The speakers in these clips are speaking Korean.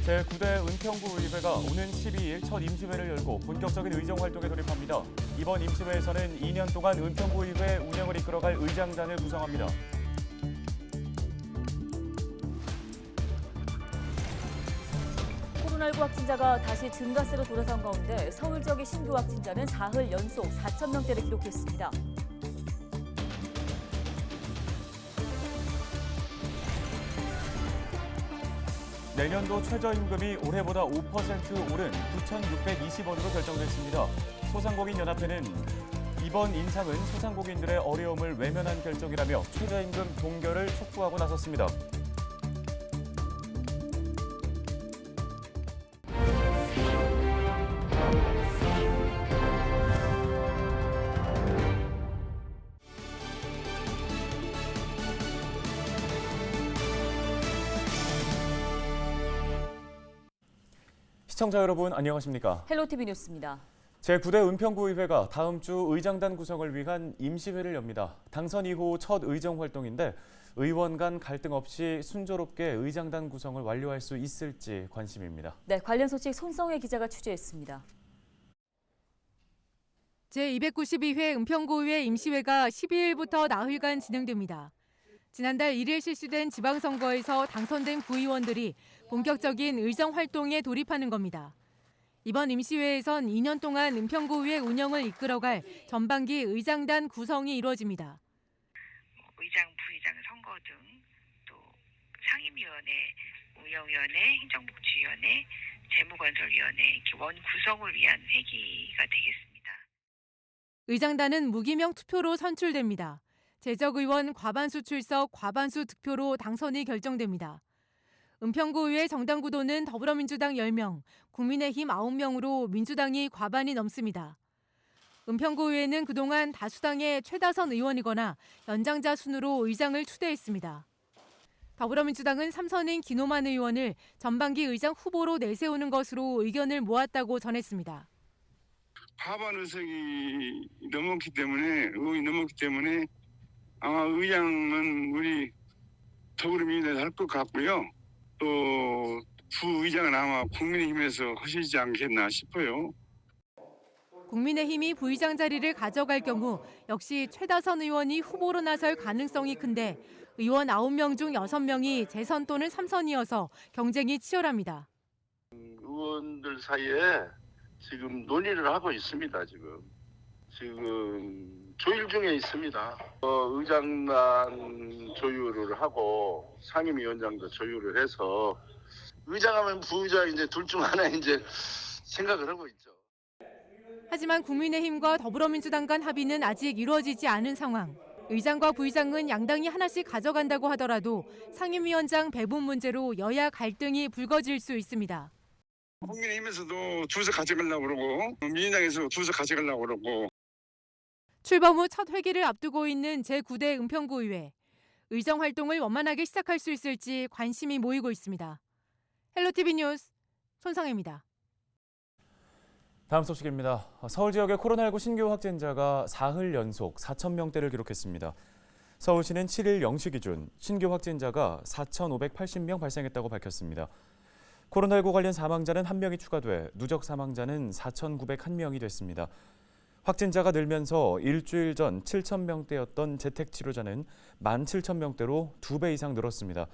제9대 은평구의회가 오는 12일 첫 임시회를 열고 본격적인 의정 활동에 돌입합니다. 이번 임시회에서는 2년 동안 은평구의회 운영을 이끌어갈 의장단을 구성합니다. 코로나19 확진자가 다시 증가세로 돌아선 가운데 서울 지역의 신규 확진자는 사흘 연속 4천 명대를 기록했습니다. 내년도 최저임금이 올해보다 5% 오른 9,620원으로 결정됐습니다. 소상공인연합회는 이번 인상은 소상공인들의 어려움을 외면한 결정이라며 최저임금 동결을 촉구하고 나섰습니다. 시청자 여러분 안녕하십니까? 헬로티비 뉴스입니다. 제9대 은평구의회가 다음 주 의장단 구성을 위한 임시회를 엽니다. 당선 이후 첫 의정 활동인데 의원 간 갈등 없이 순조롭게 의장단 구성을 완료할 수 있을지 관심입니다. 네, 관련 소식 손성혜 기자가 취재했습니다. 제292회 은평구의회 임시회가 12일부터 나흘간 진행됩니다. 지난달 1일 실시된 지방선거에서 당선된 구의원들이 본격적인 의정 활동에 돌입하는 겁니다. 이번 임시회에선 2년 동안 은평구의회 운영을 이끌어갈 전반기 의장단 구성이 이루어집니다. 의장, 부의장 선거 등 또 상임위원회, 운영위원회, 행정복지위원회, 재무건설위원회 이렇게 원 구성을 위한 회기가 되겠습니다. 의장단은 무기명 투표로 선출됩니다. 재적의원 과반수 출석, 과반수 득표로 당선이 결정됩니다. 은평구의회 정당 구도는 더불어민주당 10명, 국민의힘 9명으로 민주당이 과반이 넘습니다. 은평구의회는 그동안 다수당의 최다선 의원이거나 연장자 순으로 의장을 추대했습니다. 더불어민주당은 3선인 김호만 의원을 전반기 의장 후보로 내세우는 것으로 의견을 모았다고 전했습니다. 과반 의석이 넘었기 때문에 아마 의장은 우리 더불어민주당이 할 것 같고요. 또 부의장은 아마 국민의힘에서 하시지 않겠나 싶어요. 국민의힘이 부의장 자리를 가져갈 경우 역시 최다선 의원이 후보로 나설 가능성이 큰데 의원 9명 중 6명이 재선 또는 3선이어서 경쟁이 치열합니다. 의원들 사이에 지금 논의를 하고 있습니다. 지금 조율 중에 있습니다. 의장단 조율을 하고 상임위원장도 조율을 해서 의장하면 부의장 이제 둘 중 하나 이제 생각을 하고 있죠. 하지만 국민의힘과 더불어민주당 간 합의는 아직 이루어지지 않은 상황. 의장과 부의장은 양당이 하나씩 가져간다고 하더라도 상임위원장 배분 문제로 여야 갈등이 불거질 수 있습니다. 국민의힘에서도 두석 가져가려고 그러고 민주당에서 두석 가져가려고 그러고. 출범 후 첫 회기를 앞두고 있는 제9대 은평구의회. 의정 활동을 원만하게 시작할 수 있을지 관심이 모이고 있습니다. 헬로티비 뉴스 손성혜입니다. 다음 소식입니다. 서울 지역의 코로나19 신규 확진자가 사흘 연속 4천 명대를 기록했습니다. 서울시는 7일 0시 기준 신규 확진자가 4,580명 발생했다고 밝혔습니다. 코로나19 관련 사망자는 1명이 추가돼 누적 사망자는 4,901명이 됐습니다. 확진자가 늘면서 일주일 전 7,000명대였던 재택치료자는 17,000명대로 2배 이상 늘었습니다.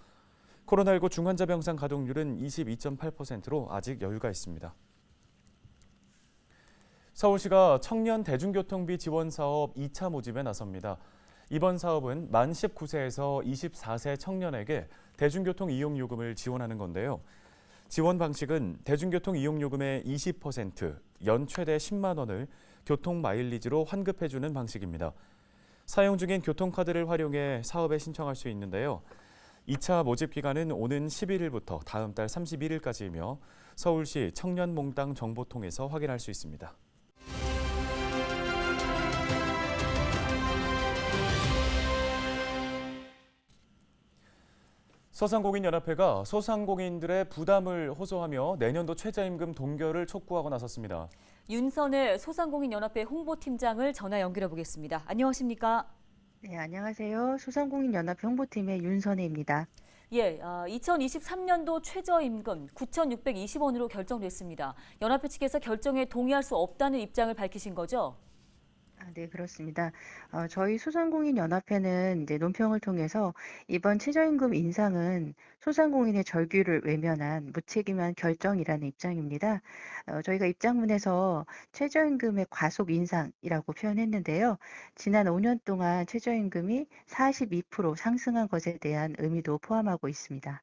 코로나19 중환자 병상 가동률은 22.8%로 아직 여유가 있습니다. 서울시가 청년 대중교통비 지원 사업 2차 모집에 나섭니다. 이번 사업은 만 19세에서 24세 청년에게 대중교통 이용 요금을 지원하는 건데요. 지원 방식은 대중교통 이용 요금의 20%, 연 최대 10만 원을 교통 마일리지로 환급해주는 방식입니다. 사용 중인 교통카드를 활용해 사업에 신청할 수 있는데요. 2차 모집 기간은 오는 11일부터 다음 달 31일까지이며 서울시 청년몽땅 정보통에서 확인할 수 있습니다. 소상공인연합회가 소상공인들의 부담을 호소하며 내년도 최저임금 동결을 촉구하고 나섰습니다. 윤선혜 소상공인연합회 홍보팀장을 전화 연결해 보겠습니다. 안녕하십니까? 네, 안녕하세요. 소상공인연합회 홍보팀의 윤선혜입니다. 예, 2023년도 최저임금 9,620원으로 결정됐습니다. 연합회 측에서 결정에 동의할 수 없다는 입장을 밝히신 거죠? 네, 그렇습니다. 저희 소상공인연합회는 이제 논평을 통해서 이번 최저임금 인상은 소상공인의 절규를 외면한 무책임한 결정이라는 입장입니다. 저희가 입장문에서 최저임금의 과속 인상이라고 표현했는데요. 지난 5년 동안 최저임금이 42% 상승한 것에 대한 의미도 포함하고 있습니다.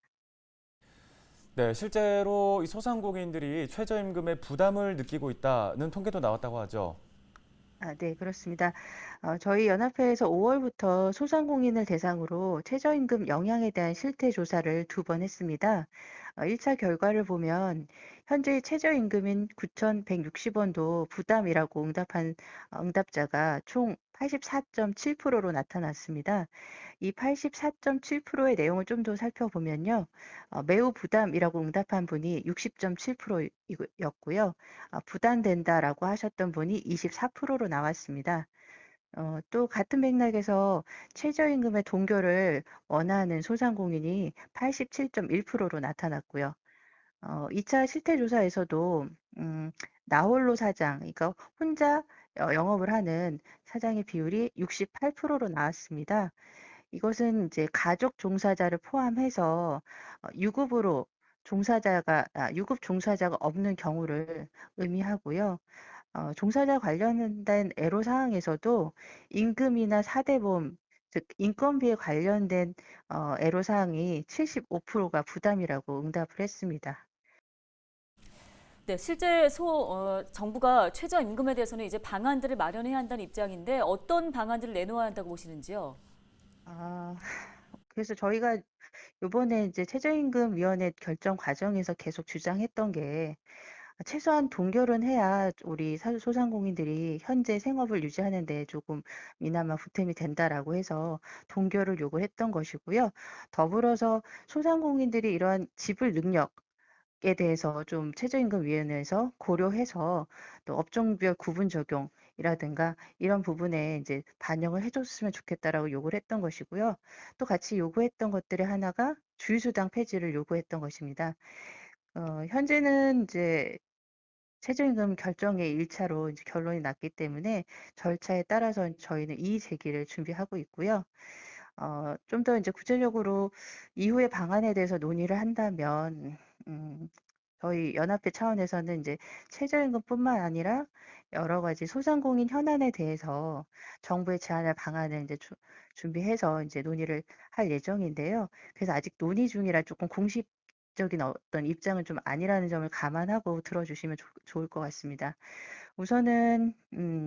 네, 실제로 이 소상공인들이 최저임금에 부담을 느끼고 있다는 통계도 나왔다고 하죠. 네, 그렇습니다. 저희 연합회에서 5월부터 소상공인을 대상으로 최저임금 영향에 대한 실태 조사를 2번 했습니다. 1차 결과를 보면 현재 최저임금인 9,160원도 부담이라고 응답한 응답자가 총 84.7%로 나타났습니다. 이 84.7%의 내용을 좀 더 살펴보면요. 매우 부담이라고 응답한 분이 60.7%였고요. 부담된다라고 하셨던 분이 24%로 나왔습니다. 또 같은 맥락에서 최저임금의 동결을 원하는 소상공인이 87.1%로 나타났고요. 2차 실태조사에서도 나홀로 사장, 그러니까 혼자 영업을 하는 사장의 비율이 68%로 나왔습니다. 이것은 이제 가족 종사자를 포함해서 유급으로 유급 종사자가 없는 경우를 의미하고요. 종사자 관련된 애로사항에서도 임금이나 사대보험, 즉 인건비에 관련된 애로사항이 75%가 부담이라고 응답을 했습니다. 네, 실제 정부가 최저임금에 대해서는 이제 방안들을 마련해야 한다는 입장인데 어떤 방안들을 내놓아야 한다고 보시는지요? 아, 그래서 저희가 요번에 이제 최저임금위원회 결정 과정에서 계속 주장했던 게 최소한 동결은 해야 우리 소상공인들이 현재 생업을 유지하는 데 조금이나마 보탬이 된다라고 해서 동결을 요구했던 것이고요. 더불어서 소상공인들이 이러한 지불 능력에 대해서 좀 최저임금위원회에서 고려해서 또 업종별 구분 적용이라든가 이런 부분에 이제 반영을 해줬으면 좋겠다라고 요구를 했던 것이고요. 또 같이 요구했던 것들의 하나가 주휴수당 폐지를 요구했던 것입니다. 현재는 이제 최저임금 결정의 1차로 이제 결론이 났기 때문에 절차에 따라서 저희는 이의 제기를 준비하고 있고요. 좀 더 이제 구체적으로 이후의 방안에 대해서 논의를 한다면, 저희 연합회 차원에서는 이제 최저임금뿐만 아니라 여러 가지 소상공인 현안에 대해서 정부의 제안할 방안을 이제 준비해서 이제 논의를 할 예정인데요. 그래서 아직 논의 중이라 조금 공식적인 어떤 입장은 좀 아니라는 점을 감안하고 들어주시면 좋을 것 같습니다. 우선은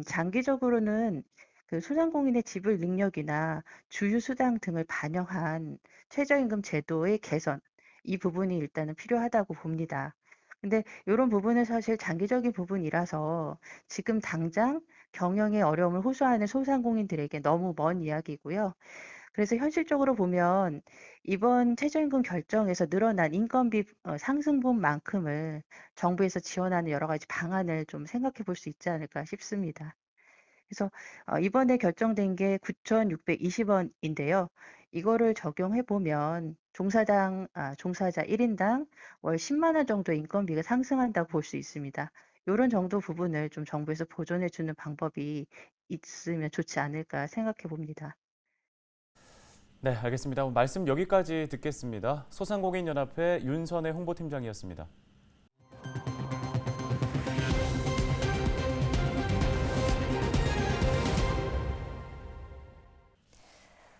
장기적으로는 그 소상공인의 지불 능력이나 주휴수당 등을 반영한 최저임금 제도의 개선, 이 부분이 일단은 필요하다고 봅니다. 근데 이런 부분은 사실 장기적인 부분이라서 지금 당장 경영에 어려움을 호소하는 소상공인들에게 너무 먼 이야기고요. 그래서 현실적으로 보면 이번 최저임금 결정에서 늘어난 인건비 상승분만큼을 정부에서 지원하는 여러 가지 방안을 좀 생각해 볼 수 있지 않을까 싶습니다. 그래서 이번에 결정된 게 9,620원인데요. 이거를 적용해 보면 종사자 1인당 월 10만 원 정도 인건비가 상승한다고 볼 수 있습니다. 이런 정도 부분을 좀 정부에서 보존해 주는 방법이 있으면 좋지 않을까 생각해 봅니다. 네, 알겠습니다. 말씀 여기까지 듣겠습니다. 소상공인연합회 윤선혜 홍보팀장이었습니다.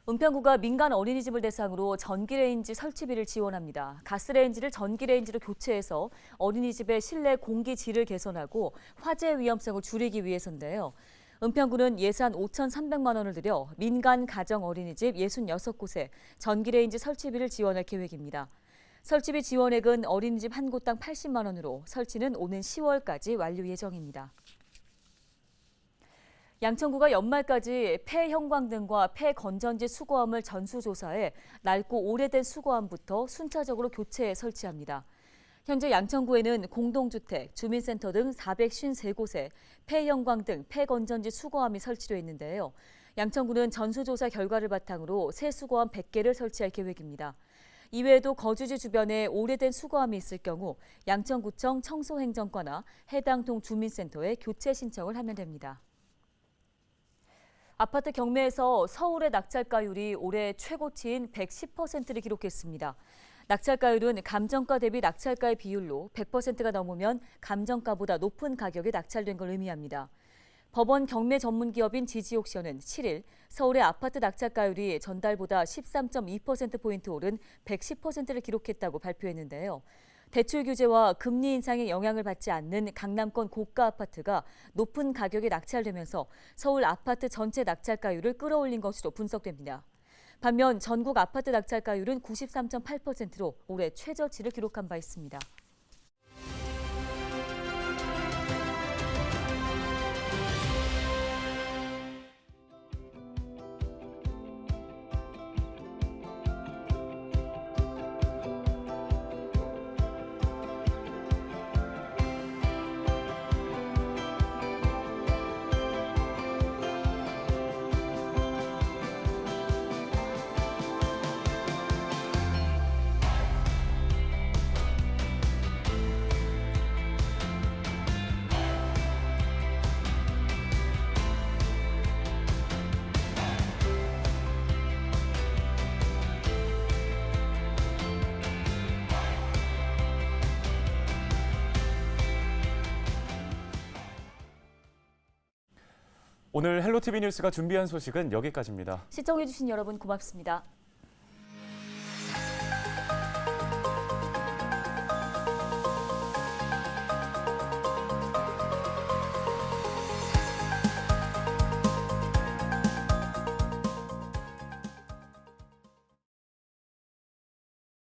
은평구가 민간 어린이집을 대상으로 전기레인지 설치비를 지원합니다. 가스레인지를 전기레인지로 교체해서 어린이집의 실내 공기 질을 개선하고 화재 위험성을 줄이기 위해서인데요. 은평구는 예산 5,300만 원을 들여 민간 가정 어린이집 66곳에 전기레인지 설치비를 지원할 계획입니다. 설치비 지원액은 어린이집 한 곳당 80만 원으로 설치는 오는 10월까지 완료 예정입니다. 양천구가 연말까지 폐형광등과 폐건전지 수거함을 전수조사해 낡고 오래된 수거함부터 순차적으로 교체해 설치합니다. 현재 양천구에는 공동주택, 주민센터 등 453곳에 폐형광등, 폐건전지 수거함이 설치되어 있는데요. 양천구는 전수조사 결과를 바탕으로 새 수거함 100개를 설치할 계획입니다. 이외에도 거주지 주변에 오래된 수거함이 있을 경우 양천구청 청소행정과나 해당 동 주민센터에 교체 신청을 하면 됩니다. 아파트 경매에서 서울의 낙찰가율이 올해 최고치인 110%를 기록했습니다. 낙찰가율은 감정가 대비 낙찰가의 비율로 100%가 넘으면 감정가보다 높은 가격에 낙찰된 걸 의미합니다. 법원 경매 전문 기업인 지지옥션은 7일 서울의 아파트 낙찰가율이 전달보다 13.2%포인트 오른 110%를 기록했다고 발표했는데요. 대출 규제와 금리 인상의 영향을 받지 않는 강남권 고가 아파트가 높은 가격에 낙찰되면서 서울 아파트 전체 낙찰가율을 끌어올린 것으로 분석됩니다. 반면 전국 아파트 낙찰가율은 93.8%로 올해 최저치를 기록한 바 있습니다. 오늘 헬로티비 뉴스가 준비한 소식은 여기까지입니다. 시청해주신 여러분 고맙습니다.